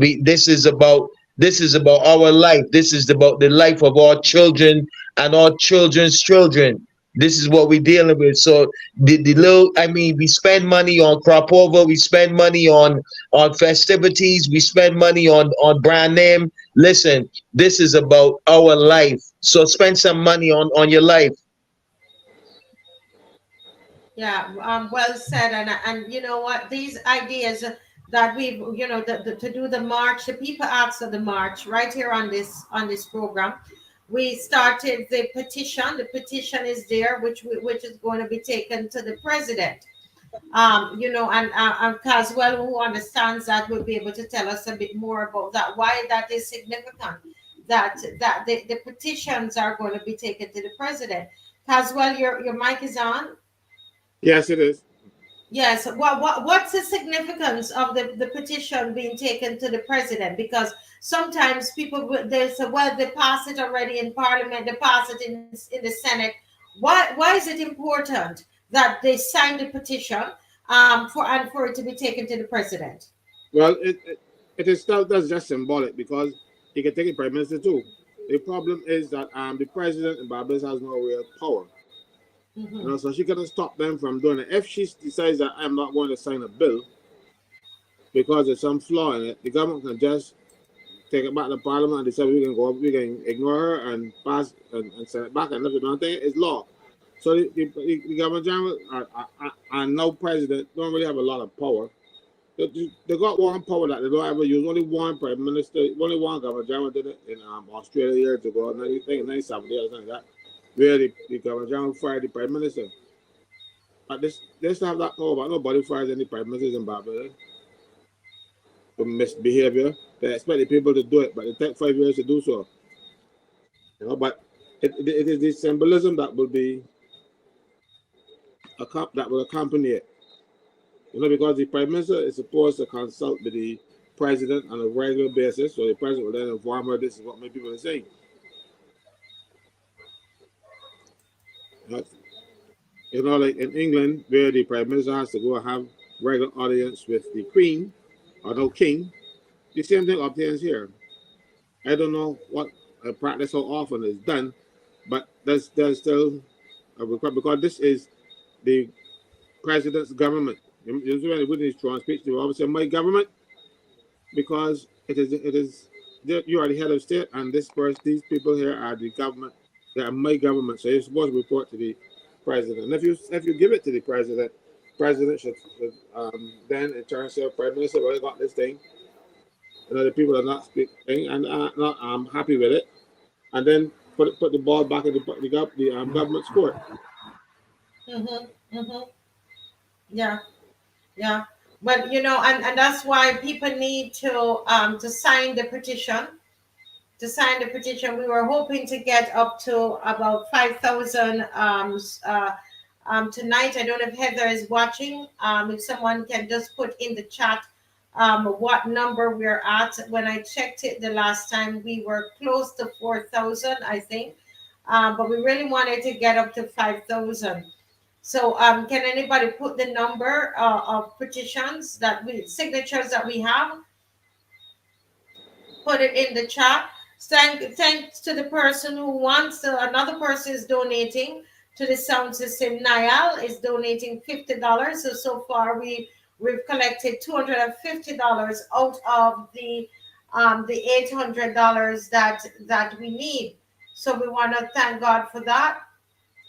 This is about our life. This is about the life of our children and our children's children. This is what we're dealing with. So the little, I mean, we spend money on crop over, we spend money on festivities, we spend money on brand name. Listen, this is about our life. So spend some money on your life. Yeah, well said. And you know what? These ideas that we, you know, to do the march, the people asked for the march right here on this program. We started the petition. The petition is there, which is going to be taken to the president. You know, and Caswell, who understands that, will be able to tell us a bit more about that. Why that is significant. That the petitions are going to be taken to the president. Caswell, your mic is on. Yes, it is. Yes. What's the significance of the petition being taken to the president? Because sometimes people they say, well, they passed it already in Parliament, they passed it in the Senate. Why is it important that they sign the petition for it to be taken to the president? Well, it is still that's just symbolic because he can take the prime minister too. The problem is that the president in Barbados has no real power. You know, so she couldn't stop them from doing it. If she decides that I'm not going to sign a bill because there's some flaw in it, the government can just take it back to Parliament and decide we can ignore her and pass and send it back. And if they don't think it's law. So the government general and no president don't really have a lot of power. They got one power that they don't ever use. Only one prime minister, only one government general did it in Australia years ago. And I think in 1970 or something like that, where the government general fired the prime minister. But they still have that power, but nobody fires any prime ministers in Barbados for misbehavior. They expect the people to do it, but it takes 5 years to do so. You know, but it is the symbolism that will be that will accompany it. You know, because the prime minister is supposed to consult with the president on a regular basis, so the president will then inform her this is what my people are saying. You know, like in England, where the prime minister has to go and have regular audience with the queen or no king, the same thing obtains here. I don't know what practice how often is done, but there's still a requirement because this is the president's government. Usually when they put in his strong speech, they always say my government because it is you are the head of state and these people here are the government. They are my government, so you're supposed to report to the president. And if you give it to the president should then in turn say, Prime Minister, well, I got this thing. You know, the people are not speaking and I'm happy with it, and then put the ball back in the government's court. Yeah. Yeah, but you know, and that's why people need to sign the petition. To sign the petition, we were hoping to get up to about 5,000 tonight. I don't know if Heather is watching. If someone can just put in the chat what number we're at. When I checked it the last time, we were close to 4,000, I think, but we really wanted to get up to 5,000. So, can anybody put the number of signatures that we have? Put it in the chat. Thanks to the person who wants to. Another person is donating to the sound system. Niall is donating $50. So far we've collected $250 out of the $800 that we need. So we want to thank God for that.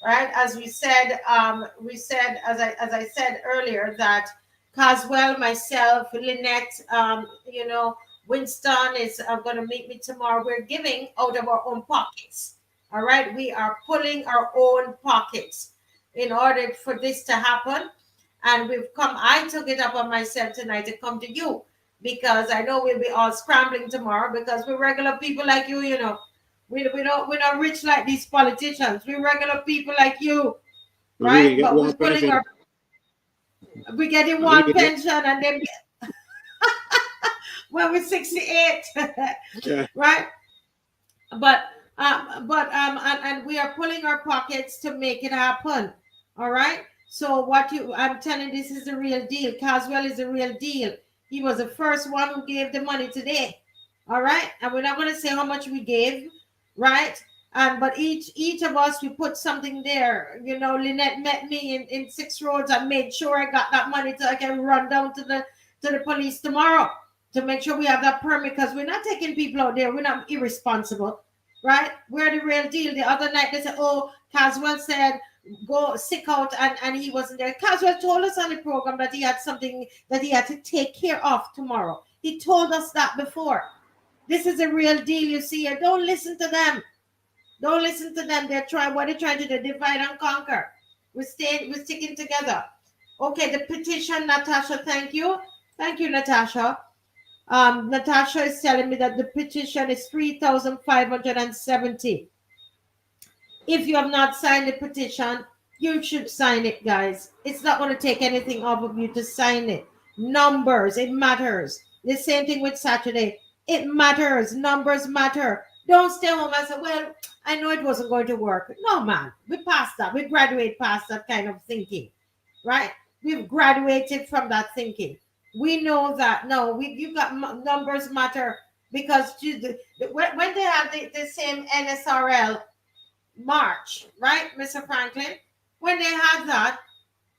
Right, as we said, as I said earlier, that Caswell, myself, Lynette, you know, Winston is going to meet me tomorrow. We're giving out of our own pockets. All right, we are pulling our own pockets in order for this to happen. And I took it up on myself tonight to come to you because I know we'll be all scrambling tomorrow because we're regular people like you, you know. We're not rich like these politicians. We're regular people like you, right? But we're getting one pension and then when we're 68, Yeah. right? But and we are pulling our pockets to make it happen. All right. So I'm telling this is the real deal. Caswell is the real deal. He was the first one who gave the money today. All right. And we're not going to say how much we gave, right? But each of us, we put something there. You know, Lynette met me in 6 Roads. I made sure I got that money so I can run down to the police tomorrow to make sure we have that permit, because we're not taking people out there. We're not irresponsible, right? We're the real deal. The other night they said, oh, Caswell said go sick out and he wasn't there. Caswell told us on the program that he had something that he had to take care of tomorrow. He told us that before. This is a real deal, you see. Don't listen to them. Don't listen to them. What they're trying to do, divide and conquer. We're sticking together. Okay, the petition, Natasha, thank you. Thank you, Natasha. Natasha is telling me that the petition is 3,570. If you have not signed the petition, you should sign it, guys. It's not going to take anything off of you to sign it. Numbers, it matters. The same thing with Saturday. It matters. Numbers matter. Don't stay home and say, well, I know it wasn't going to work. No, man. We passed that. We graduate past that kind of thinking, right? We've graduated from that thinking. We know that, no, you got numbers matter, because when they had the same NSRL March, right, Mr. Franklyn? When they had that,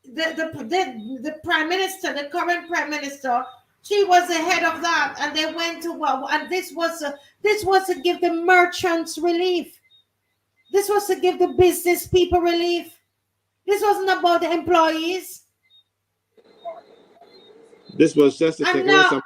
the Prime Minister, the current Prime Minister, she was ahead of that, and they went to and this was to give the merchants relief. This was to give the business people relief. This wasn't about the employees. This was just to take away some.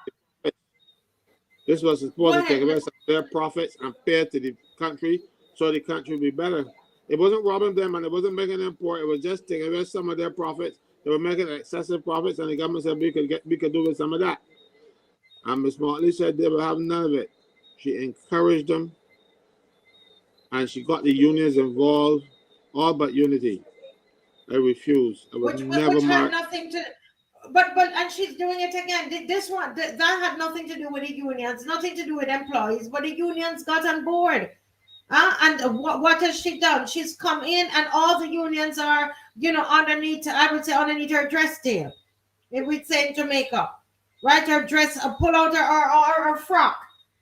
This was supposed to take away some of their profits and pay to the country, so the country would be better. It wasn't robbing them, and it wasn't making them poor. It was just taking away some of their profits. They were making excessive profits, and the government said we could do with some of that. And Ms. Motley said they would have none of it. She encouraged them, and she got the unions involved, all but unity. I refuse. I would never which had nothing to. But and she's doing it again. This one that had nothing to do with the unions, nothing to do with employees. But the unions got on board. And what has she done? She's come in, and all the unions are, underneath. I would say underneath her dress tail, if we'd say in Jamaica, right? Her dress, pull out her frock.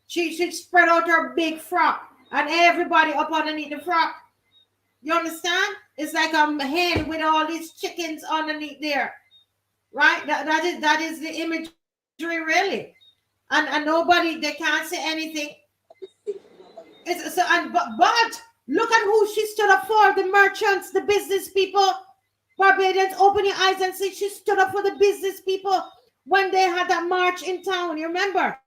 She spread out her big frock, and everybody up underneath the frock. You understand? It's like a hen with all these chickens underneath there, right? That is the imagery, really, and nobody, they can't say anything. But look at who she stood up for: the merchants, the business people. Barbadians, open your eyes and see she stood up for the business people when they had that march in town. You remember?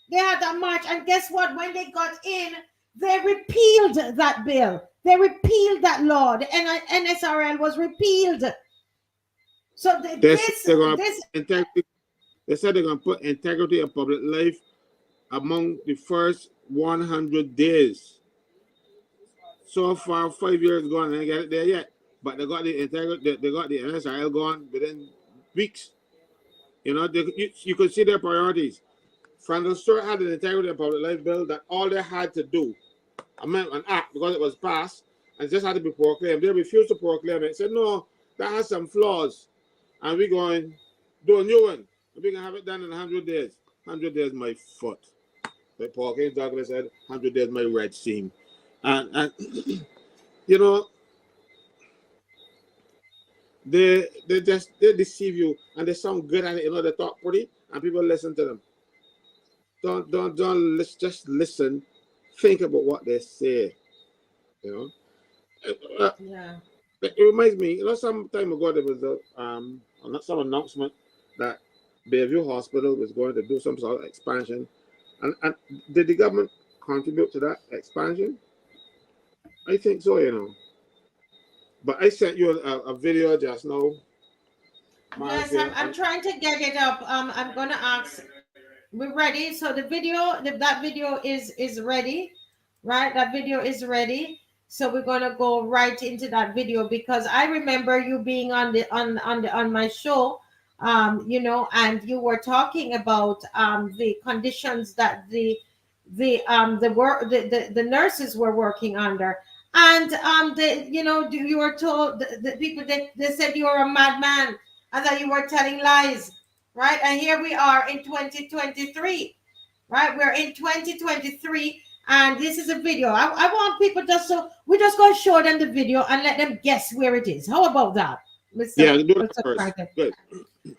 They had that march, and guess what? When they got in, they repealed that bill. They repealed that law. The NSRL was repealed. So they said they're going to put integrity of public life among the first 100 days. So far, 5 years gone, and they get it there yet. But they got the integrity. They got the NSRL gone within weeks. You could see their priorities. Franklyn Stewart had an integrity of public life bill that all they had to do, an act, because it was passed, and just had to be proclaimed. They refused to proclaim it. Said, no, that has some flaws, and we're going to do a new one. We're going to have it done in 100 days. 100 days, my foot. Like Paul King Douglas said, 100 days, my red seam. And they deceive you, and they sound good at it. They talk pretty, and people listen to them. Let's just listen. Think about what they say. Yeah. It reminds me, some time ago there was some announcement that Bayview Hospital was going to do some sort of expansion, and did the government contribute to that expansion? I think so, But I sent you a video just now. Yes, I'm trying to get it up. I'm gonna ask. We're ready. So the video, that video is ready, right? That video is ready. So we're gonna go right into that video, because I remember you being on my show, and you were talking about the conditions that the nurses were working under, and you were told the people that they said you were a madman and that you were telling lies. right? And here we are in 2023, right? We're in 2023, and this is a video. I want people just so we're just going to show them the video and let them guess where it is. How about that, Yeah, Mr. do that Mr. first. Franklyn? Good.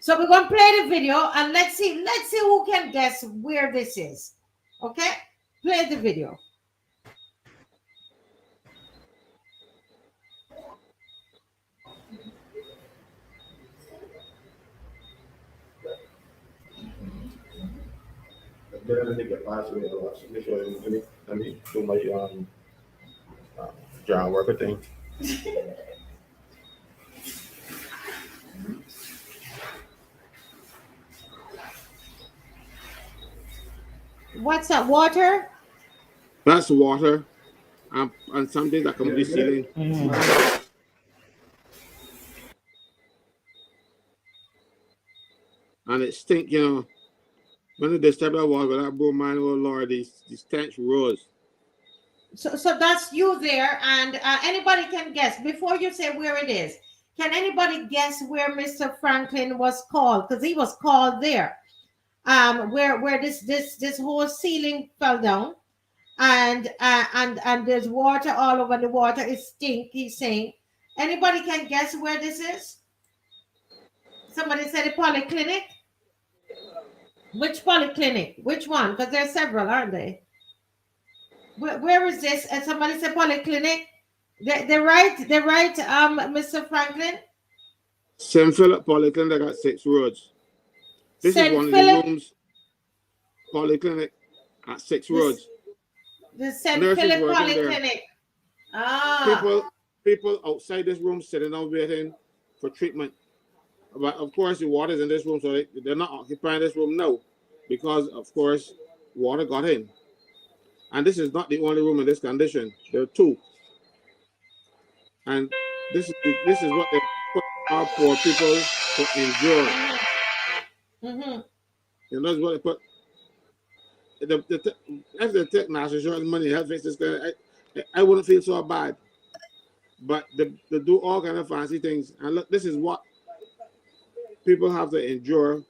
So we're going to play the video and let's see who can guess where this is. Okay, play the video. Let me do my job worker thing. What's that? Water? That's water, and something that can be ceiling. And it stink, you know. When they step that water with that broom, man, oh Lord, these stench rose. So that's you there, and anybody can guess before you say where it is. Can anybody guess where Mr. Franklyn was called? Because he was called there. Where this whole ceiling fell down, and there's water all over. The water is stink. He's saying. Anybody can guess where this is? Somebody said the polyclinic. Which polyclinic? Which one? Because there's several, aren't they? Where is this? And somebody said polyclinic. They're right, Mr. Franklyn. St. Philip Polyclinic got 6 roads. This is one of the rooms. Polyclinic at 6 roads. The St. Philip Polyclinic. Ah. People outside this room sitting down waiting for treatment. But of course, the water is in this room, so they're not occupying this room now, because of course, water got in. And this is not the only room in this condition. There are 2. And this is what they put our poor people to endure. Mm-hmm. You know, that's what they put. If they take national insurance money, health fixes, I wouldn't feel so bad. But they do all kind of fancy things. And look, this is what people have to endure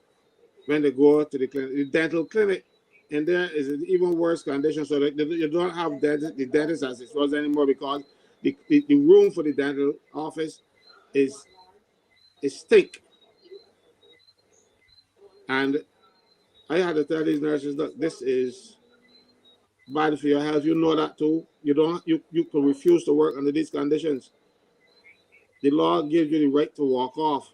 when they go to the clinic. The dental clinic in there is an even worse condition. So that you don't have the dentist as it was anymore, because the room for the dental office is stink. And I had to tell these nurses, look, this is bad for your health. You know that too. You can refuse to work under these conditions. The law gives you the right to walk off.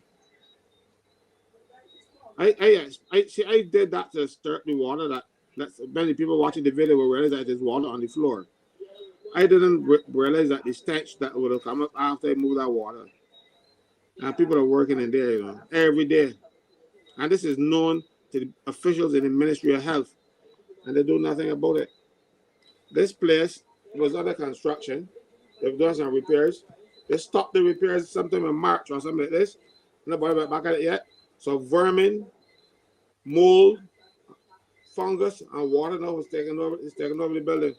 I did that to stir the water. That's many people watching the video will realize that there's water on the floor. I didn't realize that the stench that would have come up after I moved that water. And people are working in there, you know, every day. And this is known to the officials in the Ministry of Health, and they do nothing about it. This place was under construction. They've done some repairs. They stopped the repairs sometime in March or something like this. Nobody went back at it yet. So vermin, mold, fungus, and water now is taking over the building.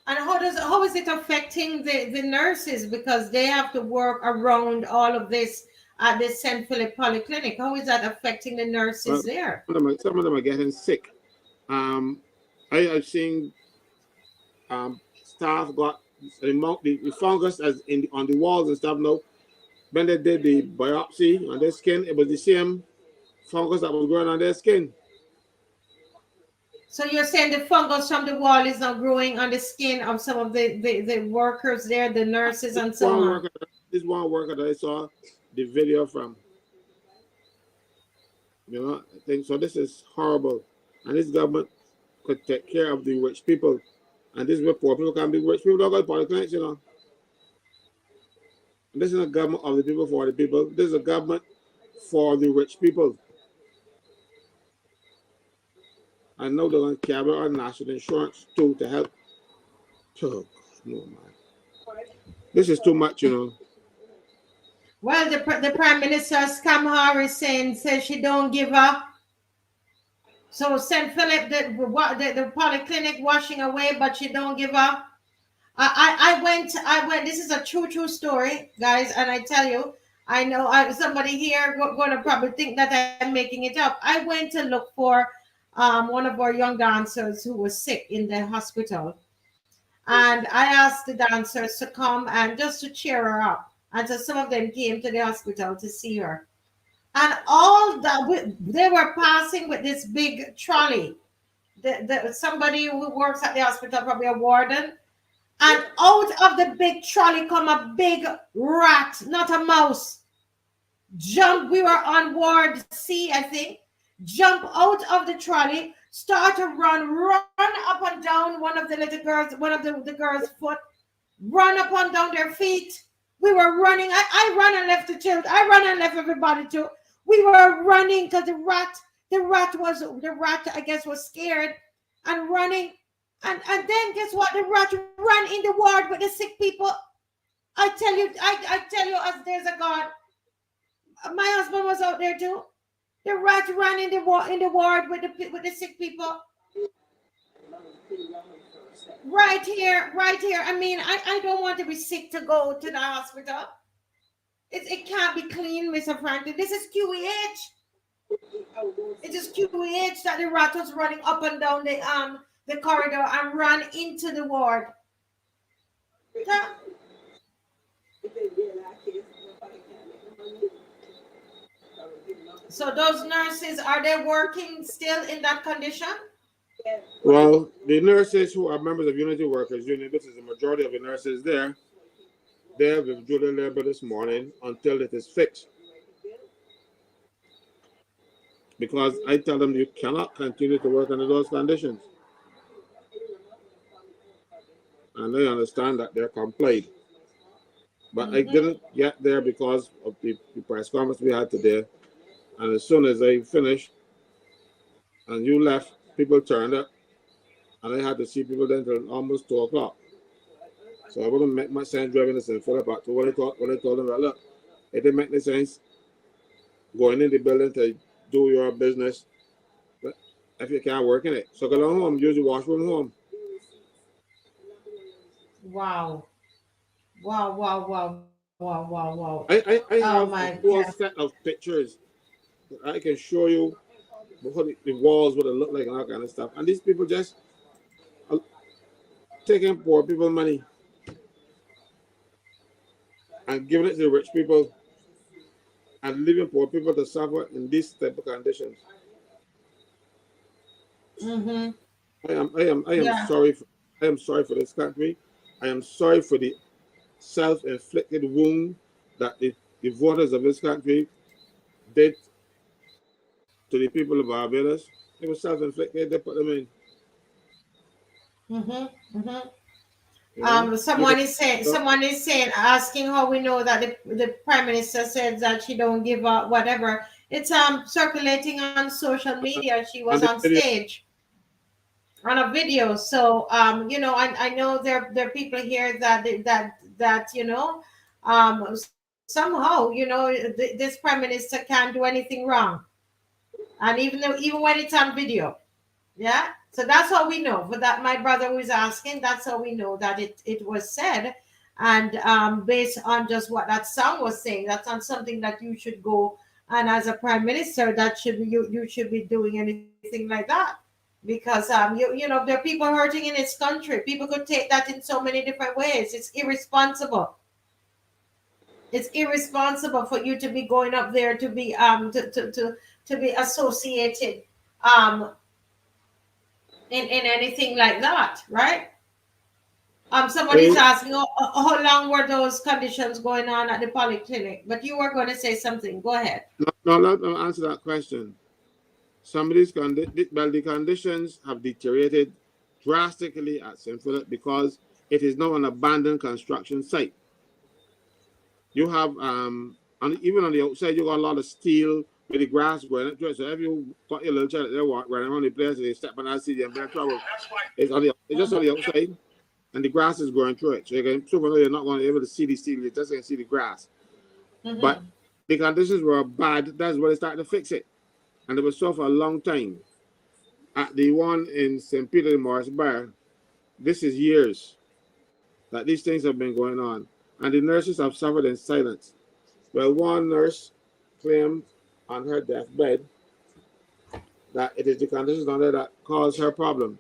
And how is it affecting the nurses, because they have to work around all of this at the St. Philip Polyclinic? How is that affecting the nurses there? Some of them are getting sick. I have seen staff got the fungus as on the walls and stuff now. When they did the biopsy on their skin, it was the same fungus that was growing on their skin. So you're saying the fungus from the wall is now growing on the skin of some of the workers there, the nurses and so on? This one worker that I saw the video from. You know, I think so. This is horrible. And this government could take care of the rich people. And this is where poor people can be rich. People don't go to polyclinics, you know. And this is a government of the people for the people. This is a government for the rich people. I know they're going to carry our national insurance too to help. Oh, God, no, man. This is too much, you know. Well, the Prime Minister, Scam Harris, says she don't give up. So St. Philip, the polyclinic washing away, but she don't give up. I went, this is a true story, guys, and I tell you, I know somebody here going to probably think that I'm making it up. I went to look for one of our young dancers who was sick in the hospital. And I asked the dancers to come and just to cheer her up. And so some of them came to the hospital to see her. And all that they were passing with this big trolley. Somebody who works at the hospital, probably a warden, and out of the big trolley come a big rat, not a mouse. Jump, we were on ward C, I think. Jump out of the trolley, start to run up and down one of the little girls, one of the girls' foot, run up and down their feet. We were running. I ran and left the children. I ran and left everybody too. We were running because the rat, I guess, was scared and running. And then guess what? The rat ran in the ward with the sick people. I tell you, as there's a God. My husband was out there too. The rat ran in the ward with the sick people. Right here. I mean, I don't want to be sick to go to the hospital. It can't be clean, Mr. Franklyn. This is QEH. It is QEH that the rat was running up and down the corridor and ran into the ward. Yeah. So those nurses, are they working still in that condition? Well, the nurses who are members of Unity Workers Union, this is the majority of the nurses there, they have withdrew their labor this morning until it is fixed. Because I tell them you cannot continue to work under those conditions. And they understand that they're complied. But I didn't get there because of the press conference we had today. And as soon as I finished and you left, people turned up. And I had to see people then until almost 2 o'clock. So I wouldn't make much sense driving this in Philip to what I told them, well, look, it didn't make any sense going in the building to do your business but if you can't work in it. So go down home, use the washroom home. Wow. I have a full set of pictures that I can show you before the walls, what it look like and all kind of stuff. And these people just are taking poor people money and giving it to the rich people and leaving poor people to suffer in these type of conditions. I am sorry. I am sorry for this country. I am sorry for the self-inflicted wound that the voters of this country did to the people of Barbados. It was self-inflicted. They put them in. Someone is saying, asking how we know that the Prime Minister said that she don't give up whatever. It's circulating on social media. She was on stage on a video. So you know, I know there are people here that you know, somehow, you know, this Prime Minister can't do anything wrong, and even when it's on video, yeah. So that's how we know. For that, my brother who is asking, that's how we know that it was said, and based on just what that song was saying, that's not something that you should go, and as a Prime Minister, that should be you should be doing anything like that, because you know, there are people hurting in this country. People could take that in so many different ways. It's irresponsible. It's irresponsible for you to be going up there to be to be associated in anything like that, right? Somebody's asking, how long were those conditions going on at the polyclinic? But you were going to say something. Go ahead. No, let me answer that question. Some of these the conditions have deteriorated drastically at St. Philip because it is now an abandoned construction site. You have, even on the outside, you got a lot of steel with the grass growing into it. So if you got your little child there running around the place and they step on that city and be in trouble, it's just on the outside, and the grass is growing through it. So you're not going to be able to see the steel, you're just going to see the grass. But the conditions were bad. That's where they started to fix it. And it was so for a long time. At the one in St. Peter de Morris Bar, this is years that these things have been going on. And the nurses have suffered in silence. Well, one nurse claimed on her deathbed that it is the conditions on there that caused her problems.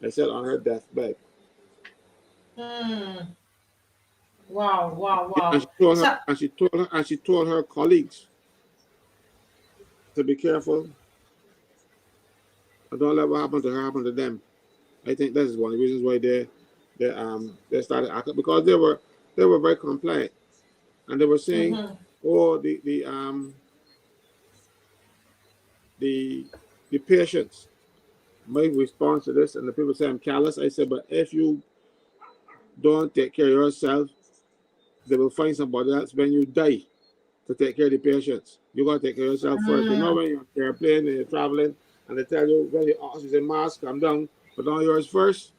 I said on her deathbed. Mm. Wow, wow, And wow. she told her, So, and she told her colleagues to be careful and don't let what happened to her happen to them. I think that is one of the reasons why they started acting, because they were very compliant, and they were saying, mm-hmm. oh, the patients might respond to this, and the people say I'm callous. I said, but if you don't take care of yourself, they will find somebody else when you die to take care of the patients. You gotta take care of yourself first. You know, when you're on an airplane and you're traveling, and they tell you when the oxygen mask come down, put on yours first,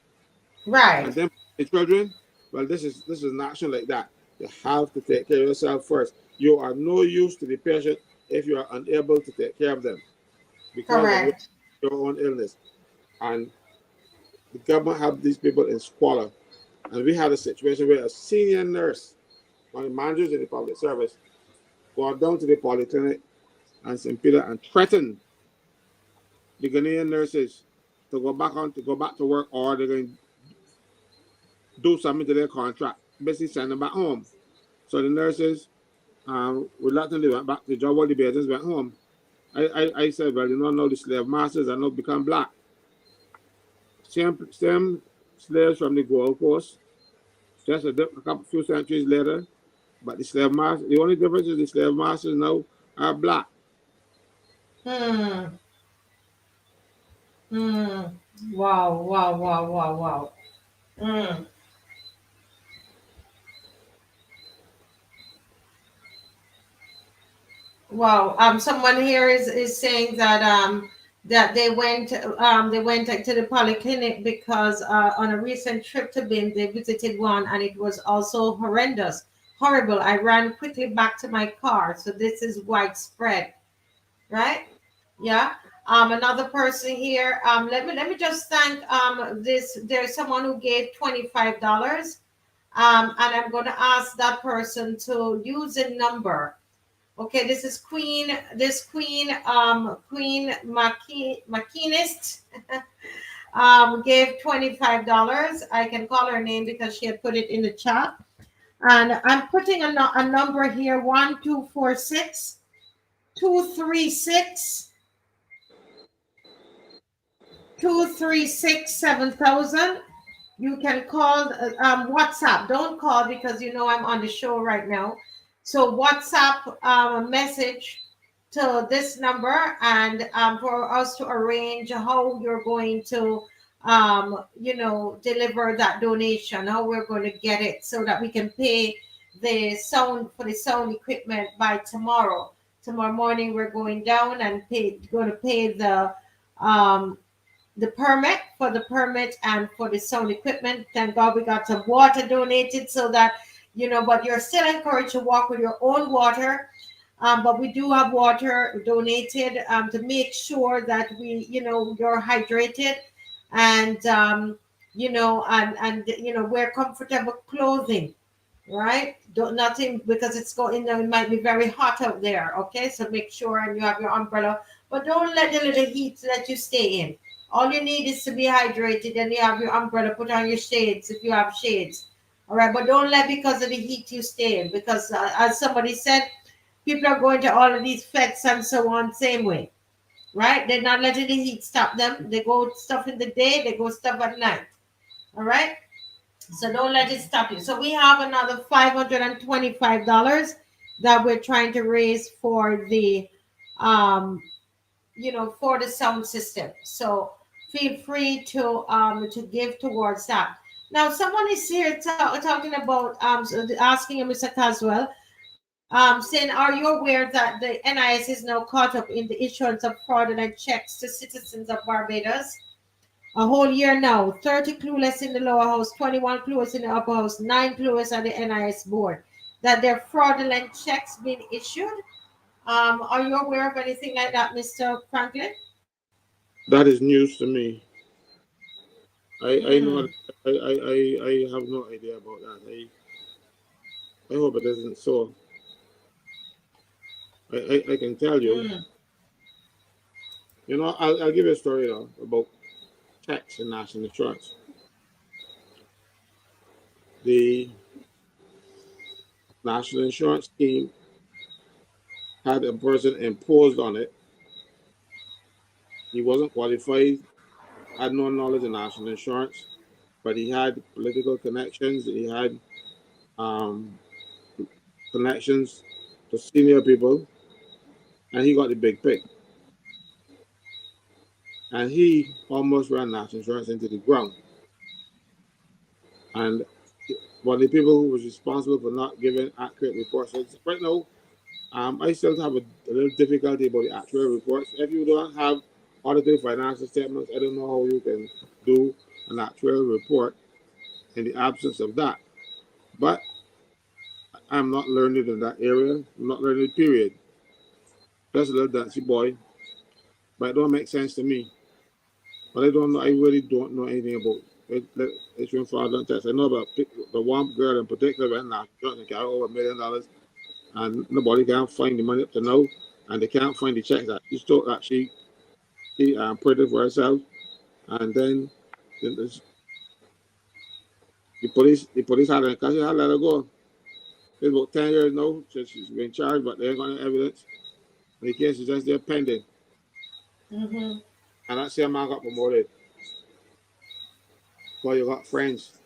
and Right. then the children. Well, this is not action like that. You have to take care of yourself first. You are no use to the patient if you are unable to take care of them because of Correct. your own illness. And the government have these people in squalor. And we had a situation where a senior nurse, one of the managers in the public service, got down to the polyclinic and St. Peter and threatened the Ghanaian nurses to go back to work, or they're going to do something to their contract, basically send them back home. So the nurses reluctantly went back to the job. All the babies went home. I said, well, you know, now the slave masters are now become black. Same slaves from the Gold Coast, just a few centuries later. But the only difference is the slave masters now are black. Hmm. Hmm. Wow, wow, wow, wow, wow. Hmm. Wow. Someone here is saying that that they went to the polyclinic because on a recent trip to Bin they visited one and it was also horrendous, horrible. I ran quickly back to my car. So this is widespread, right? Yeah. Another person here. Let me just thank this. There's someone who gave $25. And I'm going to ask that person to use a number. Okay, this is Queen. This Queen Machinist gave $25. I can call her name because she had put it in the chat. And I'm putting a number here: 1246 236 236 7000. You can call WhatsApp. Don't call because you know I'm on the show right now. So WhatsApp a message to this number and for us to arrange how you're going to deliver that donation, how we're going to get it so that we can pay the sound for the sound equipment by tomorrow. Tomorrow morning we're going down and going to pay um the permit for the permit and for the sound equipment. Thank God we got some water donated so that, but you're still encouraged to walk with your own water. But we do have water donated to make sure that you're hydrated and, wear comfortable clothing, right? Don't nothing because it's going. It might be very hot out there. Okay, so make sure and you have your umbrella, but don't let the little heat let you stay in. All you need is to be hydrated, and you have your umbrella. Put on your shades if you have shades. All right, but don't let because of the heat you stay in. Because as somebody said, people are going to all of these fests and so on same way, right? They're not letting the heat stop them. They go stuff in the day, they go stuff at night. All right. So don't let it stop you. So we have another $525 that we're trying to raise for the um for the sound system. So feel free to give towards that. Now someone is here talking about asking Mr. Caswell, saying, are you aware that the NIS is now caught up in the issuance of fraudulent checks to citizens of Barbados? A whole year now, 30 clueless in the lower house, 21 clueless in the upper house, 9 clueless on the NIS board, that their fraudulent checks being issued. Are you aware of anything like that, Mr. Franklyn? That is news to me. I Hmm. know. I have no idea about that. I hope it isn't so. I can tell you. You know, I'll give you a story though about tax and national insurance. The national insurance scheme had a person imposed on it. He wasn't qualified, had no knowledge of national insurance, but he had political connections. He had um, connections to senior people, and he got the big pick. And he almost ran national insurance into the ground. And one of the people who was responsible for not giving accurate reports. So right now, I still have a little difficulty about the actual reports. If you don't have audited financial statements, I don't know how you can do an actual report in the absence of that. But I'm not learning in that area. I'm not learning, period. Just a little dancey boy. But it don't make sense to me. But I don't know. I really don't know anything about it. It's from fraudulent tax. I know about the one girl in particular went now trying to carry over $1 million, and nobody can find the money up to now, and they can't find the checks that she stole, that she printed for herself, and then the police had her, because she had let her go. It's about 10 years now since she's been charged, but they ain't got no evidence. The case is just there pending. And that same man got promoted. Well, you got friends.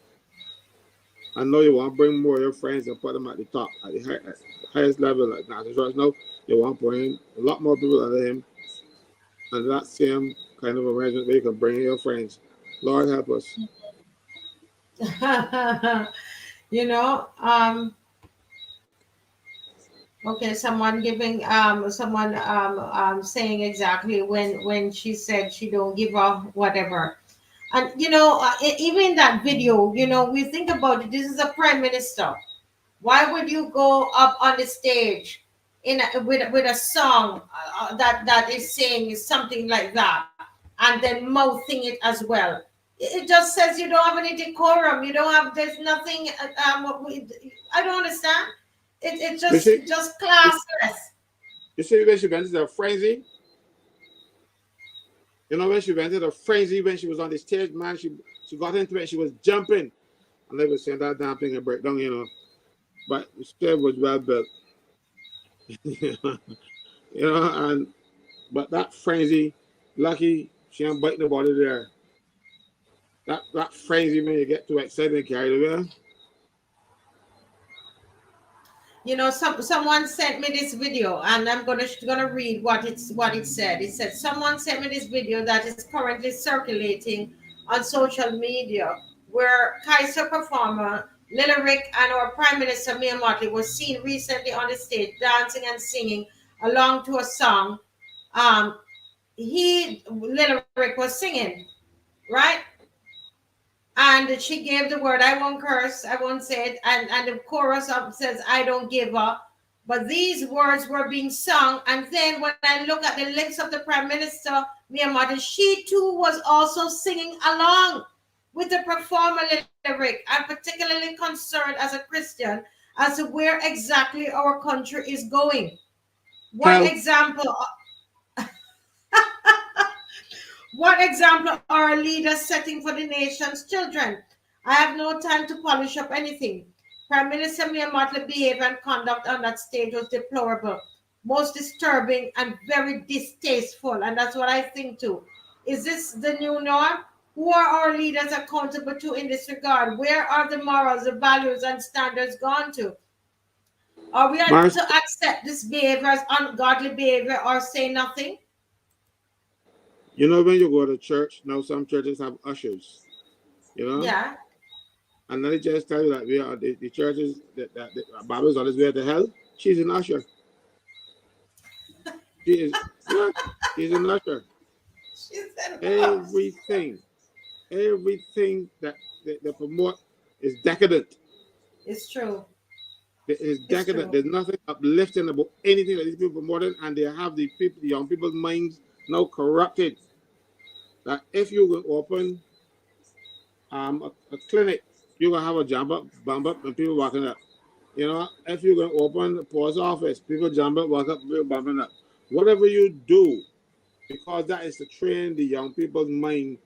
I know you want to bring more of your friends and put them at the top, at the highest level, like national insurance. Now, you want to bring a lot more people under him, and that same kind of arrangement where you can bring in your friends. Lord help us. You know, okay, someone giving someone saying exactly when she said she don't give up whatever. And you know, even that video, you know, we think about it, this is a prime minister. Why would you go up on the stage with a song that is saying something like that, and then mouthing it as well? It just says you don't have any decorum. You don't have. There's nothing. I don't understand. It just classless. You see when she went into a frenzy? You know when she went into a frenzy when she was on the stage, man, she got into it, she was jumping. And they were saying that damn thing and break down, you know. But the stage was well built. You know, but that frenzy, lucky she ain't biting nobody there. That frenzy when you get too excited and carried away. You know, someone sent me this video, and I'm gonna read what it said. It said someone sent me this video that is currently circulating on social media, where Kaiser performer Lyric and our Prime Minister Mia Motley was seen recently on the stage dancing and singing along to a song. Lyric was singing, right? And she gave the word, I won't curse, I won't say it, and the chorus up says, I don't give up. But these words were being sung, and then when I look at the lips of the Prime Minister, Myanmar, she too was also singing along with the performer Lyric. I'm particularly concerned as a Christian as to where exactly our country is going. What example are our leaders setting for the nation's children? I have no time to polish up anything. Prime Minister Mia Motley's behavior and conduct on that stage was deplorable, most disturbing and very distasteful. And that's what I think too. Is this the new norm? Who are our leaders accountable to in this regard? Where are the morals, the values, and standards gone to? Are we to accept this behavior as ungodly behavior or say nothing? You know, when you go to church, now some churches have ushers, you know? Yeah. And then they just tell you that we are the churches that Barbara's on his way to hell. She's an usher. She's an usher. Everything that they promote is decadent. It's true. It's decadent. There's nothing uplifting about anything that these people promoting, and they have the young people's minds now corrupted. That if you will open a clinic, you're gonna have a bump up, and people walking up. You know, if you're going to open the post office, people jump up, walk up, people bumping up. Whatever you do, because that is to train the young people's mind